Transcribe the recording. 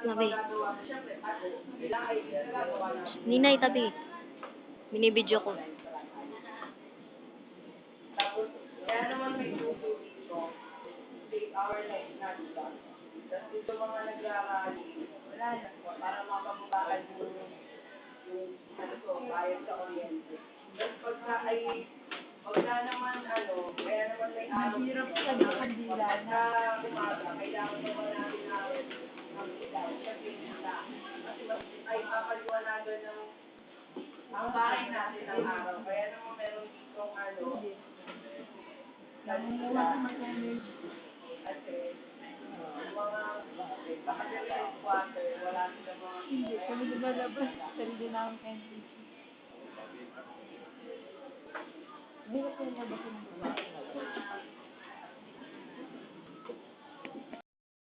Tabi. Ninay, tabi. Binibidyo ko. Kaya naman may grupo dito, save our life na diba? Tapos dito mga nagrarally, wala na, para makabukaan yung bayad sa kuryente. Tapos pagka naman kaya naman may araw. Mahirap ka na, kandila na. Pagka umaga, kailangan naman natin ng ilaw, kasi ay papaliwanagan ng ang bahay natin ng araw. Kaya naman meron ditong Nangunguha ka mag-energy. kasi mga nakadalawang quarter, wala sila mga Hindi, kami lumalabas. Sarili na ang energy. Hindi ko pinalabasan ng babae.